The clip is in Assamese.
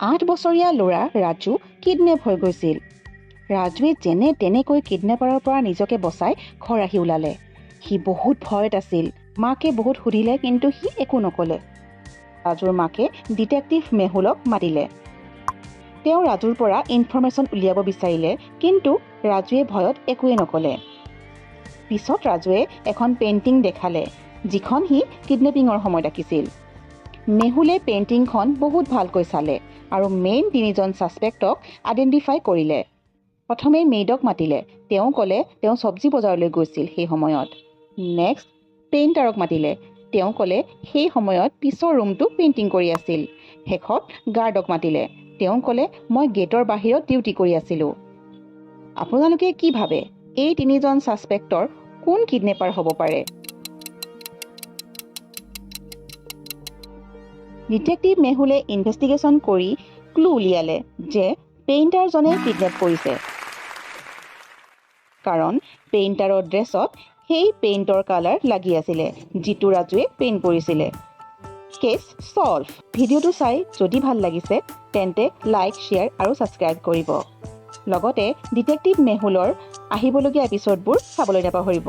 8 বছৰীয়া ল'ৰা ৰাজু কিডনেপ হৈ গৈছিল। ৰাজুৱে যেনে তেনেকৈ কিডনেপাৰৰ পৰা নিজকে বচাই ঘৰ আহি ওলালে। সি বহুত ভয়ত আছিল। মাকে বহুত সুধিলে কিন্তু সি একো নকলে। ৰাজুৰ মাকে ডিটেক্টিভ মেহুলক মাতিলে। তেওঁ ৰাজুৰ পৰা ইনফৰমেশ্যন উলিয়াব বিচাৰিলে কিন্তু ৰাজুৱে ভয়ত একোৱে নকলে। পিছত ৰাজুৱে এখন পেইণ্টিং দেখালে যিখন সি কিডনেপিঙৰ সময়ত আঁকিছিল। মেহুলে পেইণ্টিংখন বহুত ভালকৈ চালে আৰু মেইন 3জন ছাছপেক্টক আইডেণ্টিফাই কৰিলে। প্ৰথমে মেইডক মাতিলে। তেওঁ ক'লে তেওঁ চব্জি বজাৰলৈ গৈছিল সেই সময়ত। নেক্সট পেইণ্টাৰক মাতিলে। তেওঁ ক'লে সেই সময়ত পিছৰ ৰুমটো পেইণ্টিং কৰি আছিল। শেষত গাৰ্ডক মাতিলে। তেওঁ ক'লে মই গেটৰ বাহিৰত ডিউটি কৰি আছিলোঁ। আপোনালোকে কি ভাবে এই 3জন ছাছপেক্টৰ কোন কিডনেপাৰ হ'ব পাৰে? ডিটেক্টিভ মেহুলে ইনভেষ্টিগেশ্যন কৰি ক্লু উলিয়ালে যে পেইণ্টাৰজনে কিডনেপ কৰিছে। কাৰণ পেইণ্টাৰৰ ড্ৰেছত সেই পেইণ্টৰ কালাৰ লাগি আছিলে যিটো ৰাজুৱে পেইণ্ট কৰিছিলে। Case solve. ভিডিঅ'টো চাই যদি ভাল লাগিছে তেন্তে লাইক, শ্বেয়াৰ আৰু ছাবস্ক্ৰাইব কৰিব। লগতে ডিটেক্টিভ মেহুলৰ আহিবলগীয়া এপিছ'ডবোৰ চাবলৈ নাপাহৰিব।